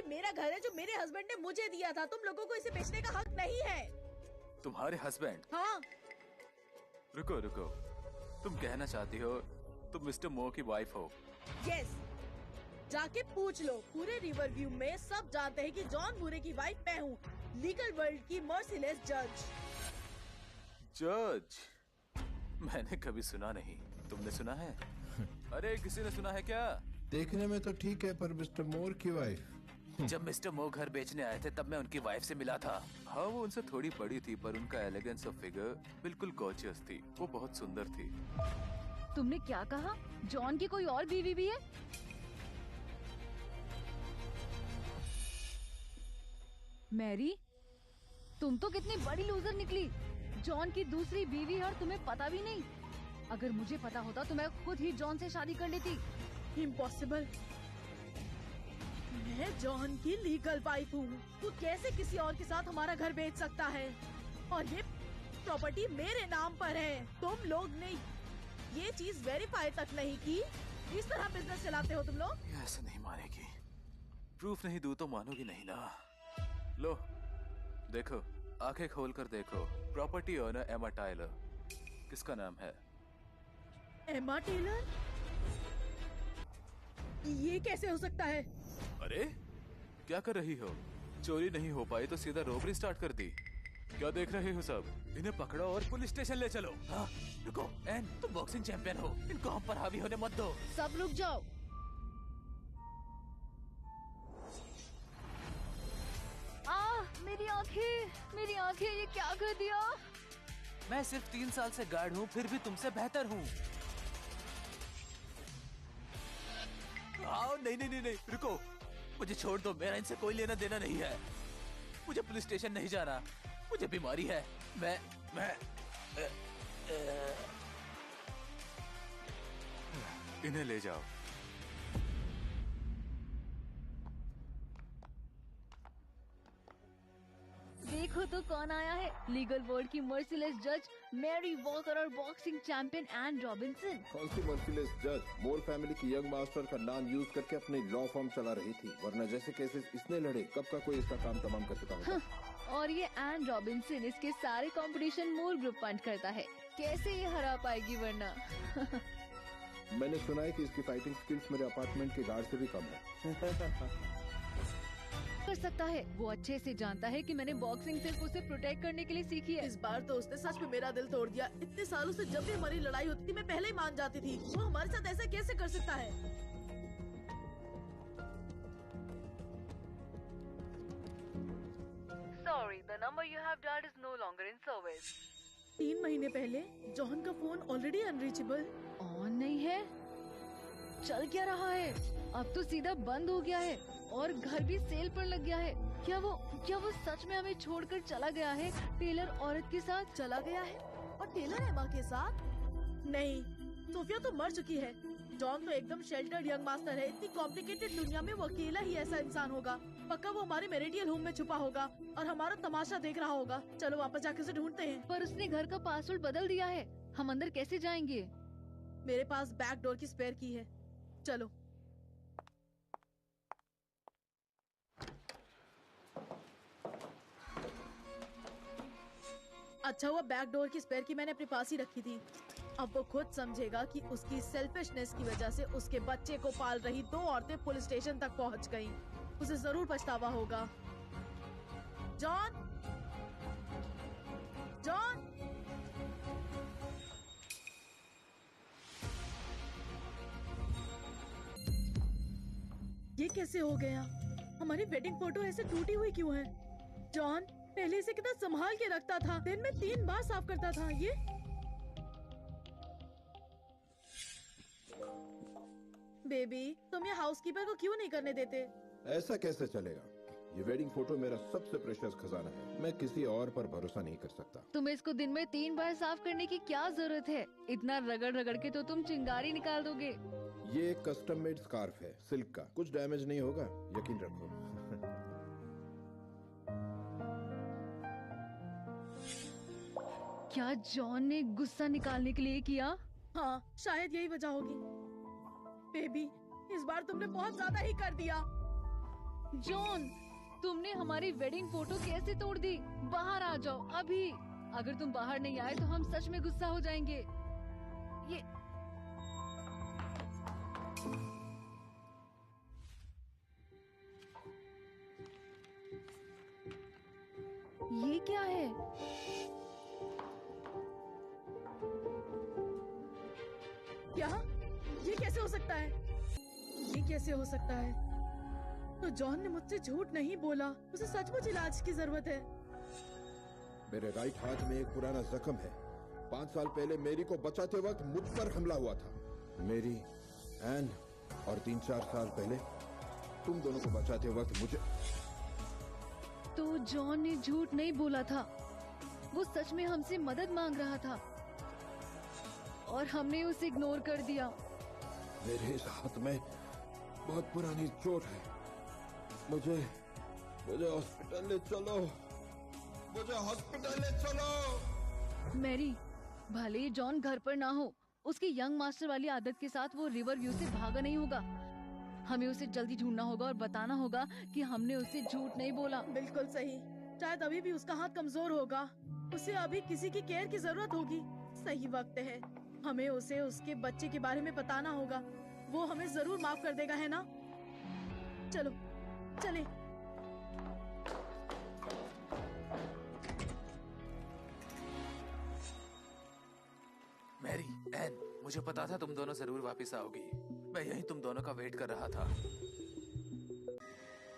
मेरा घर है जो मेरे हस्बैंड ने मुझे दिया था। तुम लोगों को इसे बेचने का हक नहीं है। तुम्हारे हस्बैंड? हाँ। रुको रुको, तुम कहना चाहती हो तुम मिस्टर मो की वाइफ हो? यस, जाके पूछ लो। पूरे रिवर व्यू में सब जानते हैं कि जॉन बुरे की वाइफ मैं हूँ, लीगल वर्ल्ड की मर्सीलेस जज। जज? मैंने कभी सुना नहीं, तुमने सुना है? अरे किसी ने सुना है क्या? देखने में तो ठीक है, पर मिस्टर मोर की वाइफ। जब मिस्टर मो घर बेचने आए थे तब मैं उनकी वाइफ से मिला था। हाँ, वो उनसे थोड़ी बड़ी थी पर उनका एलिगेंस और फिगर बिल्कुल गॉर्जियस थी। वो बहुत सुंदर थी। तुमने क्या कहा? जॉन की कोई और बीवी भी है? मैरी, तुम तो कितनी बड़ी लूजर निकली। जॉन की दूसरी बीवी है और तुम्हें पता भी नहीं। अगर मुझे पता होता तो मैं खुद ही जॉन से शादी कर लेती। इम्पॉसिबल। मैं जॉन की लीगल वाइफ हूँ। तू कैसे किसी और के साथ हमारा घर बेच सकता है? और ये प्रॉपर्टी मेरे नाम पर है। तुम लोग ने ये चीज वेरीफाई तक नहीं की। इस तरह बिजनेस चलाते हो तुम लोग? ऐसे नहीं मानेगी। प्रूफ नहीं दूँ तो मानोगी नहीं ना। लो देखो, आंखें खोल कर देखो। प्रॉपर्टी ओनर एमा टायलर। किसका नाम है? एमा टेलर? ये कैसे हो सकता है? अरे क्या कर रही हो? चोरी नहीं हो पाई तो सीधा रोबरी स्टार्ट कर दी। क्या देख रहे हो सब? इन्हें पकड़ो और पुलिस स्टेशन ले चलो। हाँ, रुको एन, तुम बॉक्सिंग चैंपियन हो, इनको हम पर हावी होने मत दो। सब रुक जाओ। मेरी आंखें, ये क्या कर दिया? मैं सिर्फ 3 साल से गार्ड हूँ, फिर भी तुमसे बेहतर हूँ। आओ, नहीं नहीं नहीं नहीं, रुको, मुझे छोड़ दो। मेरा इनसे कोई लेना देना नहीं है। मुझे पुलिस स्टेशन नहीं जाना। मुझे बीमारी है। मैं इन्हें ले जाओ। देखो तो कौन आया है। लीगल वर्ल्ड की मर्सीलेस जज मैरी वॉकर और बॉक्सिंग चैंपियन एन रॉबिन्सन। कौन सी मर्सीलेस जज? मोर फैमिली की यंग मास्टर का नाम यूज करके अपनी लॉ फर्म चला रही थी, वरना जैसे केसेस इसने लड़े कब का कोई इसका काम तमाम कर चुका होता। और ये एन रॉबिन्सन इसके सारे कंपटीशन मोर ग्रुप फंड करता है। कैसे ये हरा पाएगी वरना? मैंने सुना है कि इसकी फाइटिंग स्किल्स मेरे अपार्टमेंट के गार्ड से भी कम है। कर सकता है। वो अच्छे से जानता है कि मैंने बॉक्सिंग सिर्फ उसे प्रोटेक्ट करने के लिए सीखी है। इस बार तो उसने सच में मेरा दिल तोड़ दिया। इतने सालों से जब भी हमारी लड़ाई होती थी मैं पहले ही मान जाती थी। वो हमारे साथ ऐसा कैसे कर सकता है? Sorry, the number you have dialed is no longer in service. 3 महीने पहले जॉन का फोन ऑलरेडी अनरीचेबल। ऑन नहीं है? चल क्या रहा है? अब तो सीधा बंद हो गया है और घर भी सेल पर लग गया है। क्या वो सच में हमें छोड़कर चला गया है? टेलर औरत के साथ चला गया है? और टेलर एमा के साथ? नहीं, सोफिया तो मर चुकी है। जॉन तो एकदम शेल्टर्ड यंग मास्टर है। इतनी कॉम्प्लिकेटेड दुनिया में वो अकेला ही ऐसा इंसान होगा। पक्का वो हमारे मैरिटल होम में छुपा होगा और हमारा तमाशा देख रहा होगा। चलो वापस जाके उसे ढूंढते हैं। पर उसने घर का पासवर्ड बदल दिया है। हम अंदर कैसे जाएंगे? मेरे पास बैक डोर की स्पेयर की है। चलो। अच्छा हुआ बैक डोर की स्पेयर की मैंने अपने पास ही रखी थी। अब वो खुद समझेगा कि उसकी सेल्फिशनेस की वजह से उसके बच्चे को पाल रही 2 औरतें पुलिस स्टेशन तक पहुंच गईं। उसे जरूर पछतावा होगा। जॉन, जॉन, ये कैसे हो गया? हमारी वेडिंग फोटो ऐसे टूटी हुई क्यों है? जॉन पहले इसे कितना संभाल के रखता था। दिन में 3 बार साफ करता था। ये बेबी, तुम ये हाउसकीपर को क्यों नहीं करने देते? ऐसा कैसे चलेगा? ये वेडिंग फोटो मेरा सबसे प्रेशियस खजाना है। मैं किसी और पर भरोसा नहीं कर सकता। तुम्हें इसको दिन में 3 बार साफ करने की क्या जरूरत है? इतना रगड़ रगड़ के तो तुम चिंगारी निकाल दोगे। ये एक कस्टम मेड स्कार्फ है, सिल्क का। कुछ डैमेज नहीं होगा, यकीन रखो। क्या जॉन ने गुस्सा निकालने के लिए किया? हाँ, शायद यही वजह होगी। बेबी, इस बार तुमने बहुत ज्यादा ही कर दिया। जॉन, तुमने हमारी वेडिंग फोटो कैसे तोड़ दी? बाहर आ जाओ अभी। अगर तुम बाहर नहीं आए तो हम सच में गुस्सा हो जाएंगे। ये क्या है? क्या? ये कैसे हो सकता है? ये कैसे हो सकता है? तो जॉन ने मुझसे झूठ नहीं बोला। उसे सचमुच इलाज की जरूरत है। मेरे राइट हाथ में एक पुराना जख्म है। 5 साल पहले मेरी को बचाते वक्त मुझ पर हमला हुआ था। मेरी, एन और 3-4 साल पहले तुम दोनों को बचाते वक्त मुझे। तो जॉन ने झूठ नहीं बोला था। वो सच में हमसे मदद मांग रहा था और हमने उसे इग्नोर कर दिया। मेरे इस हाथ में बहुत पुरानी चोट है। मुझे हॉस्पिटल ले चलो। मुझे हॉस्पिटल ले चलो। मैरी, भले ही जॉन घर पर ना हो, उसकी यंग मास्टर वाली आदत के साथ वो रिवर व्यू से भागा नहीं होगा। हमें उसे जल्दी ढूंढना होगा और बताना होगा कि हमने उसे झूठ नहीं बोला। बिल्कुल सही। शायद अभी भी उसका हाथ कमजोर होगा। उसे अभी किसी की केयर की जरूरत होगी। सही वक्त है। हमें उसे उसके बच्चे के बारे में बताना होगा। वो हमें जरूर माफ कर देगा, है ना? चलो चले। मैरी, एन, मुझे पता था तुम दोनों जरूर वापस आओगी। मैं यहीं तुम दोनों का वेट कर रहा था।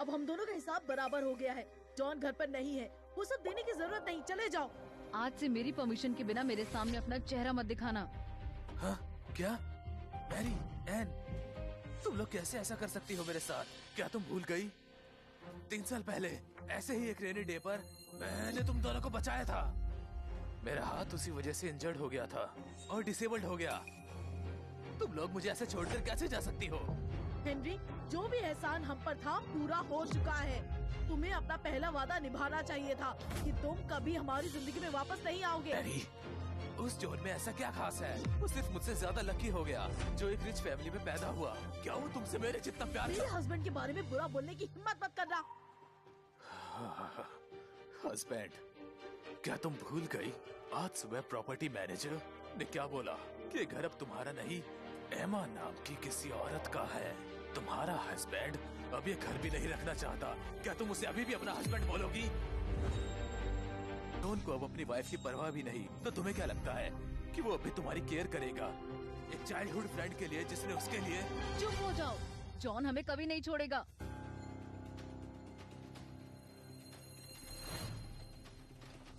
अब हम दोनों का हिसाब बराबर हो गया है। जॉन घर पर नहीं है। वो सब देने की जरूरत नहीं। चले जाओ। आज से मेरी परमिशन के बिना मेरे सामने अपना चेहरा मत दिखाना। हाँ? क्या? मैरी, एन, तुम लोग कैसे ऐसा कर सकती हो मेरे साथ? क्या तुम भूल गई? 3 साल पहले ऐसे ही एक रेनी डे पर मैंने तुम दोनों को बचाया था। मेरा हाथ उसी वजह से इंजर्ड हो गया था और डिसेबल्ड हो गया। तुम लोग मुझे ऐसे छोड़कर कैसे जा सकती हो? हेनरी, जो भी एहसान हम पर था पूरा हो चुका है। तुम्हें अपना पहला वादा निभाना चाहिए था कि तुम कभी हमारी जिंदगी में वापस नहीं आओगे। मैरी, उस जोन में ऐसा क्या खास है? वो सिर्फ मुझसे ज्यादा लकी हो गया जो एक रिच फैमिली में पैदा हुआ। क्या वो तुमसे मेरे जितना प्यार मेरे हस्बैंड के बारे में बुरा बोलने की हिम्मत मत करना। हस्बैंड, क्या तुम भूल गई? आज सुबह प्रॉपर्टी मैनेजर ने क्या बोला कि घर अब तुम्हारा नहीं, एमा नाम की किसी औरत का है। तुम्हारा हस्बैंड अब ये घर भी नहीं रखना चाहता। क्या तुम उसे अभी भी अपना हस्बैंड बोलोगी? जॉन को अब अपनी वाइफ की परवाह भी नहीं, तो तुम्हें क्या लगता है कि वो अभी तुम्हारी केयर करेगा? एक चाइल्डहुड फ्रेंड के लिए जिसने उसके लिए। चुप हो जाओ। जॉन हमें कभी नहीं छोड़ेगा।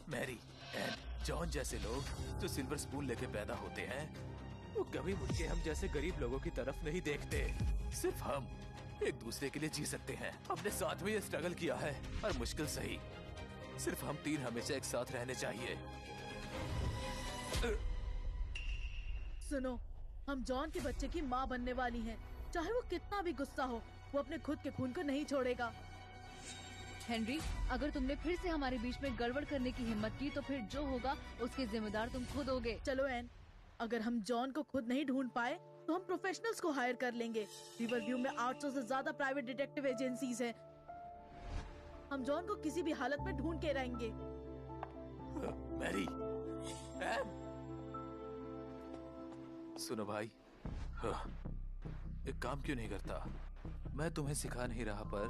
मैरी, एंड जॉन जैसे लोग जो सिल्वर स्पून लेके पैदा होते हैं, वो कभी मुड़ के हम जैसे गरीब लोगों की तरफ नहीं देखते। सिर्फ हम एक दूसरे के लिए जी सकते हैं। हमने साथ में ये स्ट्रगल किया है, और मुश्किल सही। सिर्फ हम 3 हमेशा एक साथ रहने चाहिए। सुनो, हम जॉन के बच्चे की माँ बनने वाली हैं। चाहे वो कितना भी गुस्सा हो, वो अपने खुद के खून को नहीं छोड़ेगा। हेनरी, अगर तुमने फिर से हमारे बीच में गड़बड़ करने की हिम्मत की तो फिर जो होगा उसके जिम्मेदार तुम खुद होगे। चलो एन, अगर हम जॉन को खुद नहीं ढूंढ पाए तो हम प्रोफेशनल्स को हायर कर लेंगे। रिवरव्यू में 800 से ज्यादा प्राइवेट डिटेक्टिव एजेंसीज हैं। हम जॉन को किसी भी हालत में ढूंढ के रहेंगे। मैरी, सुनो भाई, एक काम क्यों नहीं करता? मैं तुम्हें सिखा नहीं रहा, पर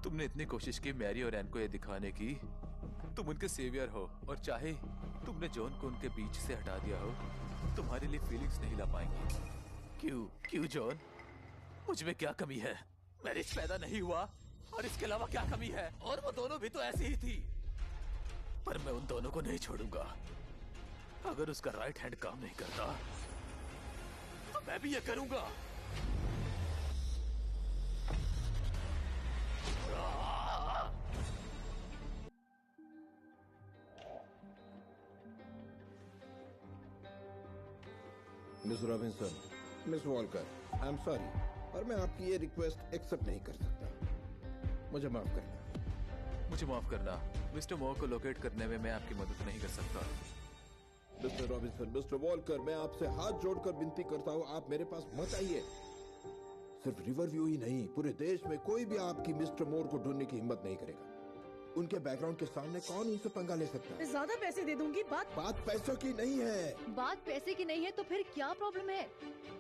तुमने इतनी कोशिश की मैरी और एन को ये दिखाने की तुम उनके सेवियर हो, और चाहे तुमने जॉन को उनके बीच से हटा दिया हो, तुम्हारे लिए फीलिंग्स नहीं ला पाएंगे। क्यों जॉन? मुझ में क्या कमी है? मैरिज पैदा नहीं हुआ, और इसके अलावा क्या कमी है? और वो दोनों भी तो ऐसी ही थी। पर मैं उन दोनों को नहीं छोड़ूंगा। अगर उसका राइट हैंड काम नहीं करता तो मैं भी ये करूंगा। Miss Robinson, miss Volker, I am sorry, और मैं आपकी ये रिक्वेस्ट एक्सेप्ट नहीं कर सकता। मुझे माफ करना। मुझे माफ करना। मिस्टर मो को लोकेट करने में मैं आपकी मदद नहीं कर सकता। मिस्टर रॉबिन्सन, मिस्टर वॉलकर, मैं आपसे हाथ जोड़कर विनती करता हूँ, आप मेरे पास मत आइए। सिर्फ रिवर व्यू ही नहीं, पूरे देश में कोई भी आपकी मिस्टर मोर को ढूंढने की हिम्मत नहीं करेगा। उनके बैकग्राउंड के सामने कौन उनसे पंगा ले सकता है? मैं ज्यादा पैसे दे दूंगी। बात पैसों की नहीं है। बात पैसे की नहीं है तो फिर क्या प्रॉब्लम है?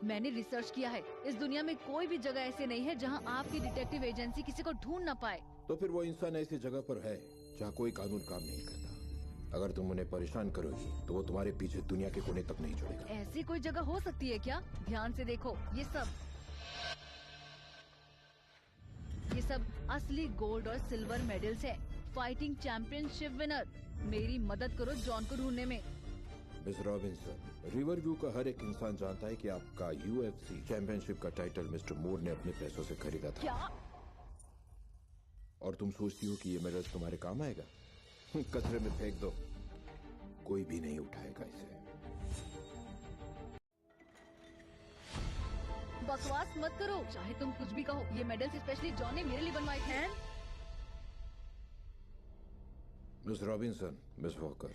मैंने रिसर्च किया है, इस दुनिया में कोई भी जगह ऐसे नहीं है जहां आपकी डिटेक्टिव एजेंसी किसी को ढूंढ ना पाए। तो फिर वो इंसान ऐसी जगह पर है जहाँ कोई कानून काम नहीं करता। अगर तुम उन्हें परेशान करोगी तो वो तुम्हारे पीछे दुनिया के कोने तक नहीं छोड़ेगा। ऐसी कोई जगह हो सकती है क्या? ध्यान से देखो, ये सब असली गोल्ड और सिल्वर मेडल्स है। Fighting championship winner. मेरी मदद करो जॉन को ढूंढने में। मिस रॉबिन्सन, रिवर व्यू का हर एक इंसान जानता है कि आपका UFC चैंपियनशिप का टाइटल मिस्टर मोर ने अपने पैसों से खरीदा था। क्या? और तुम सोचती हो कि ये मेडल तुम्हारे काम आएगा? कचरे में फेंक दो, कोई भी नहीं उठाएगा इसे। बकवास मत करो, चाहे तुम कुछ भी कहो। ये मेडल्स स्पेशली जॉन ने मेरे लिए बनवाए थे। मिस रॉबिन्सन, मिस वॉकर,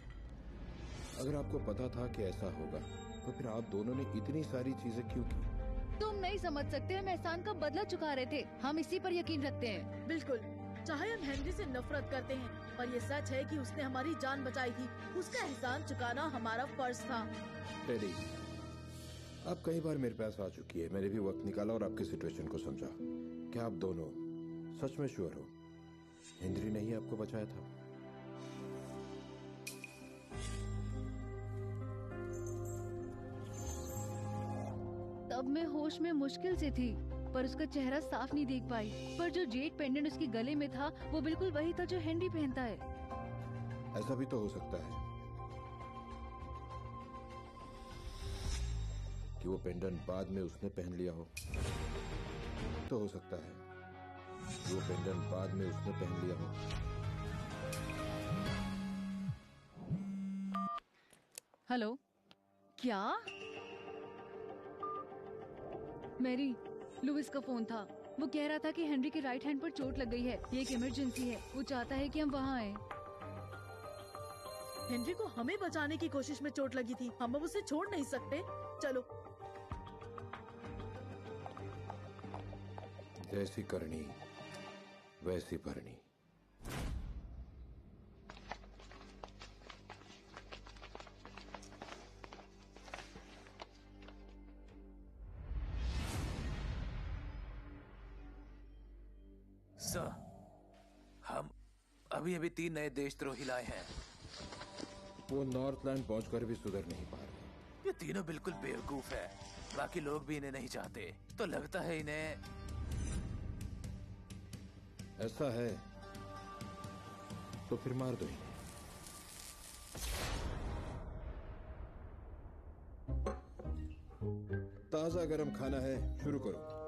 अगर आपको पता था कि ऐसा होगा तो फिर आप दोनों ने इतनी सारी चीजें क्यों की? तुम नहीं समझ सकते, हम एहसान का बदला चुका रहे थे। हम इसी पर यकीन रखते हैं। बिल्कुल, चाहे हम हेनरी से नफरत करते हैं, पर ये सच है कि उसने हमारी जान बचाई थी। उसका एहसान चुकाना हमारा फर्ज था। टेडी, आप कई बार मेरे पास आ चुकी है। मैंने भी वक्त निकाला और आपकी सिचुएशन को समझा। क्या आप दोनों सच में श्योर हो हेनरी ने ही आपको बचाया था? तब मैं होश में मुश्किल से थी, पर उसका चेहरा साफ नहीं देख पाई। पर जो जेड पेंडेंट उसके गले में था वो बिल्कुल वही था जो हेनरी पहनता है। ऐसा भी तो हो सकता है कि वो पेंडेंट बाद में उसने पहन लिया हो। तो हो सकता है कि वो पेंडेंट बाद में उसने पहन लिया हो। हेलो, क्या? मैरी, लुइस का फोन था। वो कह रहा था कि हेनरी के राइट हैंड पर चोट लग गई है। ये एक इमरजेंसी है। वो चाहता है कि हम वहाँ आए। हेनरी को हमें बचाने की कोशिश में चोट लगी थी, हम अब उसे छोड़ नहीं सकते। चलो। जैसी करनी वैसी भरनी। सर, हम अभी 3 नए देशद्रोही लाए हैं। वो नॉर्थलैंड पहुंचकर भी सुधर नहीं पा रहे। ये तीनों बिल्कुल बेवकूफ है। बाकी लोग भी इन्हें नहीं चाहते, तो लगता है इन्हें। ऐसा है तो फिर मार दो इन्हें। ताजा गरम खाना है, शुरू करो।